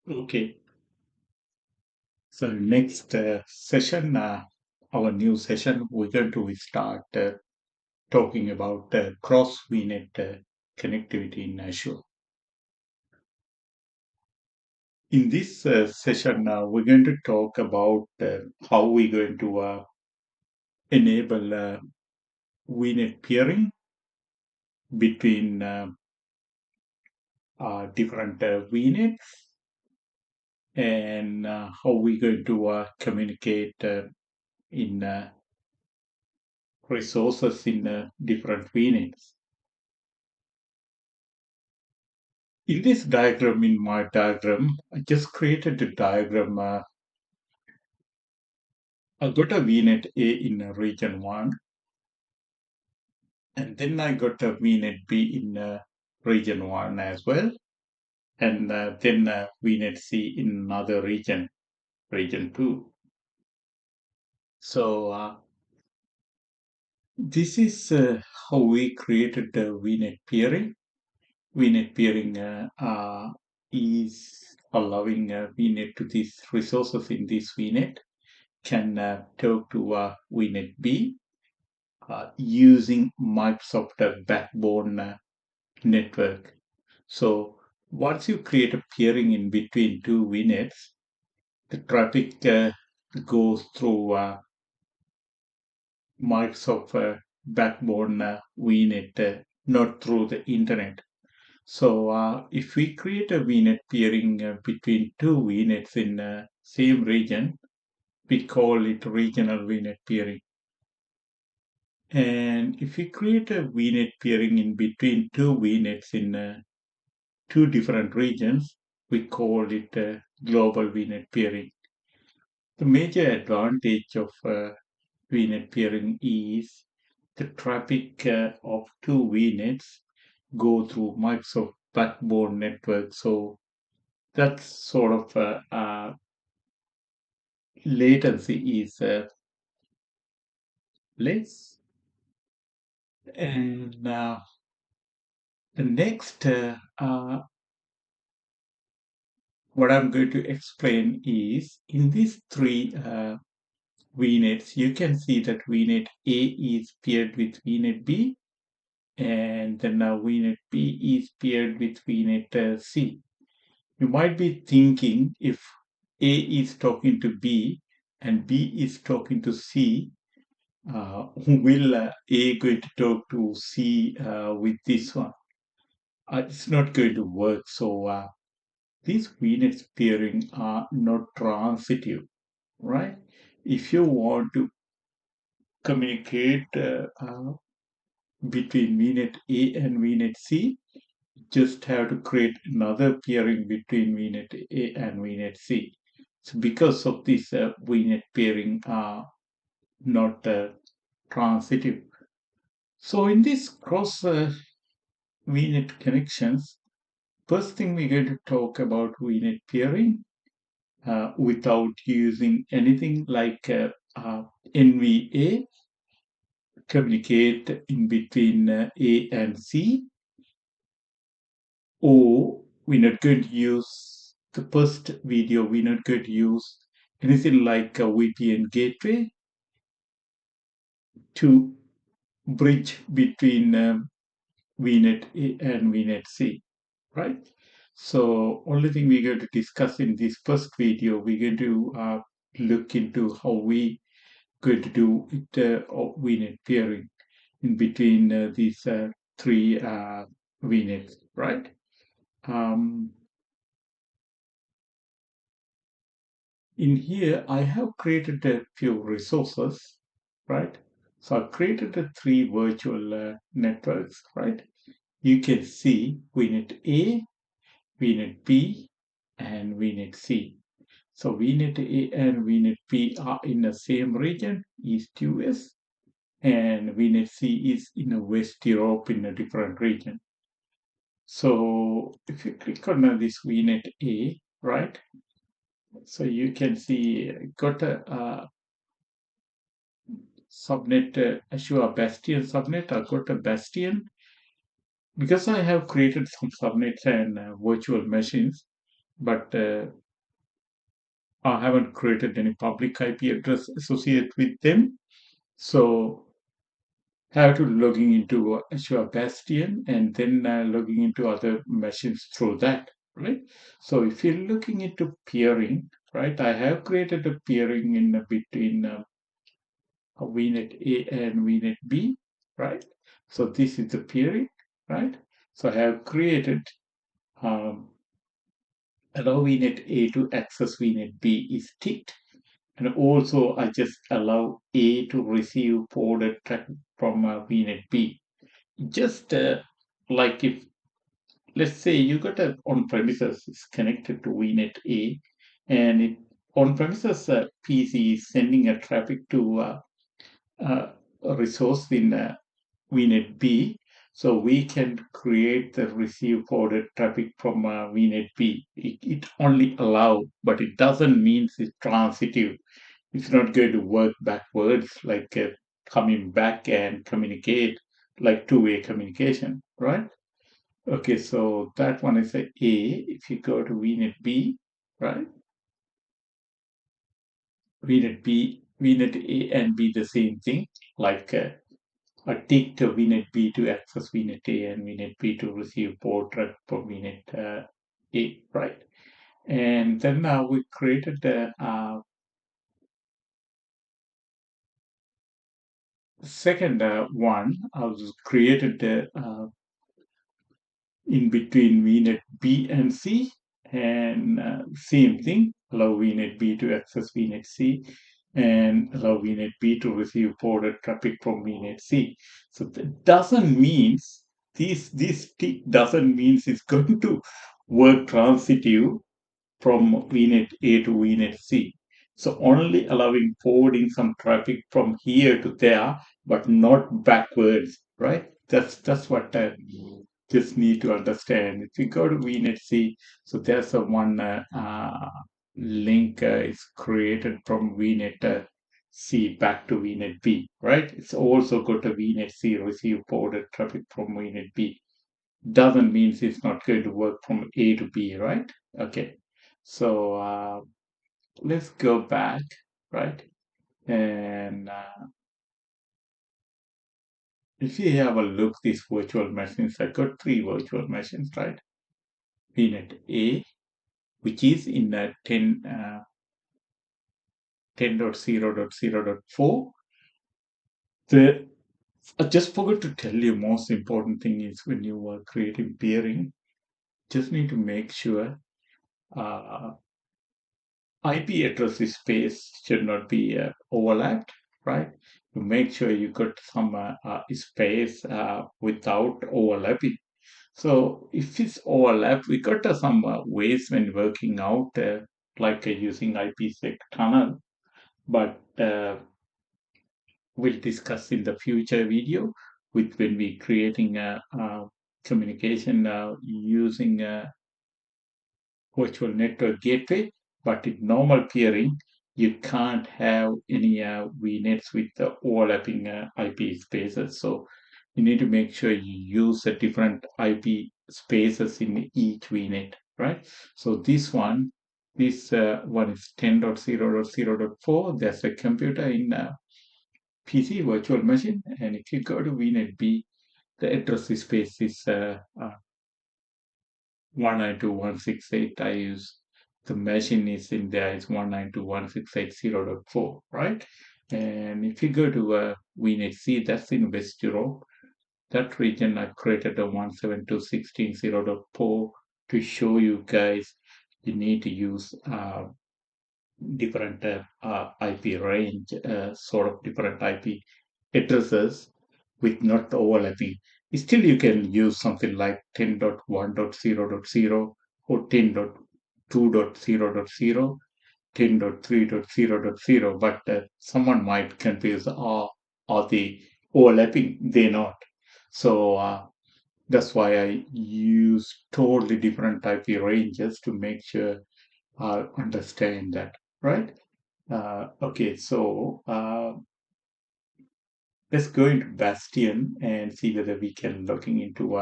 Okay, so next session, our new session, we're going to start talking about cross VNet connectivity in Azure. In this session, we're going to talk about how we're going to enable VNet peering between different VNets and how we're going to communicate in resources in different VNets. In this diagram, in my diagram, I just created a diagram. I got a VNet A in region 1, and then I got a VNet B in region 1 as well, and then VNet C in another region, region 2. So this is how we created the VNet peering. VNet peering is allowing VNet to these resources in this VNet can talk to Vnet B using Microsoft backbone network. So once you create a peering in between two Vnets, the traffic goes through Microsoft backbone Vnet, not through the internet. So if we create a Vnet peering between two Vnets in same region, we call it regional Vnet peering. And if we create a VNet peering in between two VNets in two different regions, we call it a global VNet peering. The major advantage of VNet peering is the traffic of two VNets go through Microsoft backbone network. So that's sort of latency is less. And the next what I'm going to explain is in these three VNets, you can see that VNet A is paired with VNet B, and then now VNet B is paired with VNet C. You might be thinking if A is talking to B and B is talking to C, will A going to talk to C with this one? It's not going to work. So these VNet pairing are not transitive, right? If you want to communicate between VNet A and VNet C, just have to create another pairing between VNet A and VNet C. So because of this, VNet pairing are not transitive. So in this cross VNet connections, first thing we're going to talk about VNet pairing without using anything like NVA, communicate in between A and C, or we're not going to use the first video, we're not going to use anything like a VPN gateway to bridge between VNet A and VNet C, right? So only thing we're going to discuss in this first video, we're going to look into how we going to do it VNet peering in between these three VNets, right? Um, in here, I have created a few resources, right? So I've created three virtual networks, right? You can see VNet A, VNet B, and VNet C. So VNet A and VNet B are in the same region, East US, and VNet C is in a West Europe in a different region. So if you click on this VNet A, right? So you can see got a subnet Azure Bastion subnet. I got a Bastion because I have created some subnets and virtual machines. but I haven't created any public IP address associated with them. So have to logging into Azure Bastion and then logging into other machines through that, right? So if you're looking into peering, right, I have created a peering in between Vnet A and Vnet B, right? So this is the peering, right? So I have created um, allow Vnet A to access Vnet B is ticked. And also I just allow A to receive forwarded traffic from Vnet B. Just like if, let's say you got a on-premises is connected to Vnet A, and it on-premises PC is sending a traffic to a resource in Vnet B, so we can create the receive forwarded traffic from Vnet B. It only allow, but it doesn't mean it's transitive. It's not going to work backwards, like coming back and communicate like two-way communication, right? Okay, so that one is a A. If you go to VNet B, right? VNet B, VNet A and B the same thing, like a tick to VNet B to access VNet A and VNet B to receive port from VNet A, right? And then we created the second one. I was created the in between VNet B and C, and same thing, allow VNet B to access VNet C and allow VNet B to receive forwarded traffic from VNet C. So that doesn't means this tick doesn't means it's going to work transitive from VNet A to VNet C. So only allowing forwarding some traffic from here to there, but not backwards, right? That's what just need to understand. If you go to VNet C, so there's a one link is created from VNet C back to VNet B, right? It's also got a VNet C receive forwarded traffic from VNet B. Doesn't mean it's not going to work from A to B, right? Okay, so let's go back, right? And if you have a look, these virtual machines, I got three virtual machines, right? VNet A, which is in 10.0.0.4. The I just forgot to tell you most important thing is when you are creating peering, just need to make sure uh, IP address space should not be overlapped, right? You make sure you got some space without overlapping. So if it's overlap, we got some ways when working out, like using IPsec tunnel, but we'll discuss in the future video with when we creating a communication using virtual network gateway. But in normal peering, you can't have any VNets with overlapping IP spaces. So you need to make sure you use the different IP spaces in each VNet, right? So this one is 10.0.0.4. There's a computer in PC virtual machine, and if you go to VNet B, the address space is 192.168. I use the machine is in there is 192.168.0.4, right? And if you go to VNet C, that's in West Europe. That region I created a 172.16.0.4 to show you guys you need to use different IP range, sort of different IP addresses with not overlapping. Still, you can use something like 10.1.0.0 or 10.2.0.0, 10.3.0.0, but someone might confuse, are they overlapping? They're not. So that's why I use totally different IP ranges to make sure I understand that, right? Okay, so let's go into Bastion and see whether we can looking into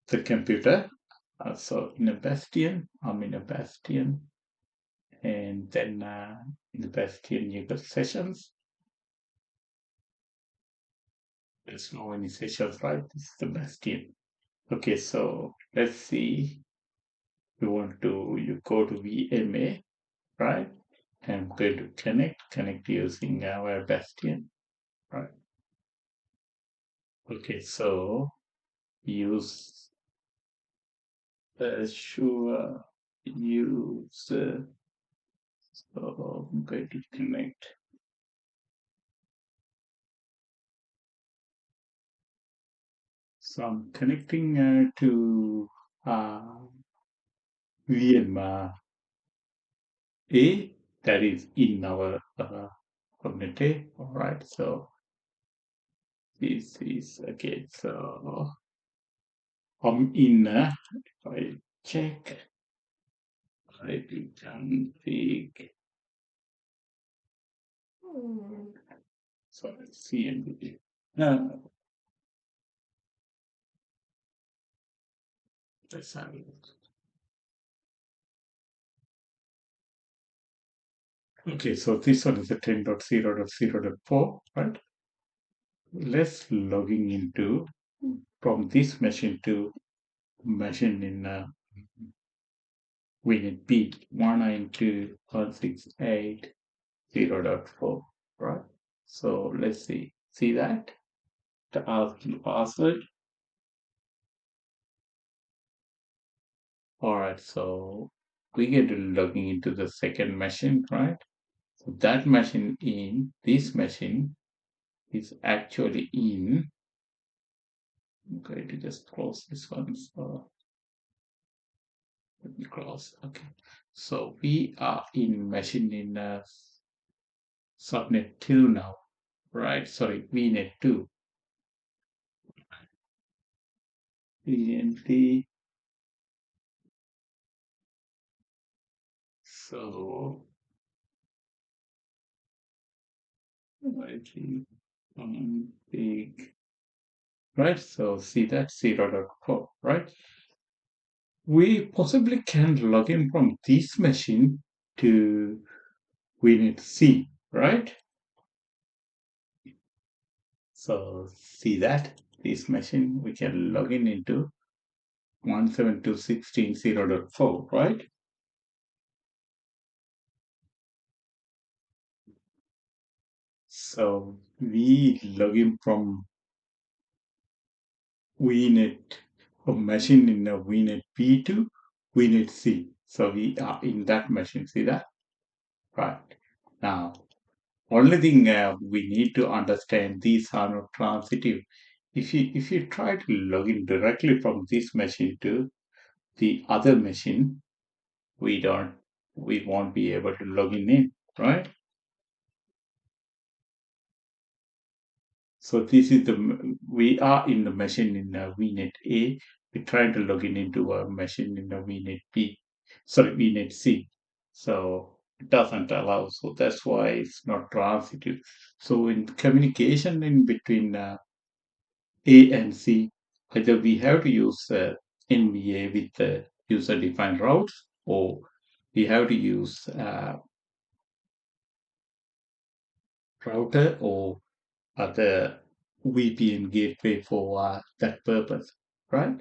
the computer. So in a bastion, I'm in a bastion, and then in the bastion you got sessions. There's no any sessions, right? This is the bastion. Okay, so let's see. You go to VMA, right? I'm going to connect using our bastion, right? Okay, so use Azure, use, so I'm going to connect. So I'm connecting to VM A, that is in our community. All right, so this is okay. So I'm in. If I check, I config. Sorry, CMD. Uh, let's have a look. Okay, so this one is a 10.0.0.4, right? Let's logging into from this machine to machine in Vnet B 192.168.0.4, right? So let's see. See that? The ASCII password. All right, so we get to logging into the second machine, right? So that machine in this machine is actually in. I'm going to just close this one. So let me close. Okay. So we are in machine in subnet 2 now, right? Sorry, VNet 2. VNT. So I think big, right? So see that 0.4, right? We possibly can log in from this machine to VNet C, right? So see that this machine we can log in into 172.16.0.4, right? So we log in from VNet, a machine in a VNet B to VNet C. So we are in that machine. See that? Right. Now, only thing we need to understand, these are not transitive. If you try to log in directly from this machine to the other machine, we don't we won't be able to log in, right? So this is we are in the machine in VNet A. We're trying to log in into a machine in the VNet B. Sorry, VNet C. So it doesn't allow. So that's why it's not transitive. So in communication in between A and C, either we have to use NVA with the user-defined routes, or we have to use router or other VPN gateway for that purpose, right?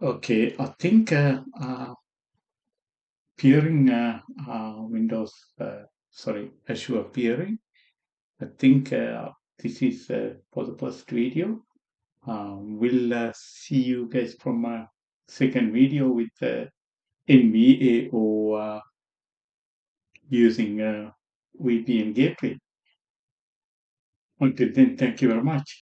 Okay, I think peering Windows, Azure peering. I think this is for the first video. We'll see you guys from a second video with NVA or using VPN gateway. Until then, thank you very much.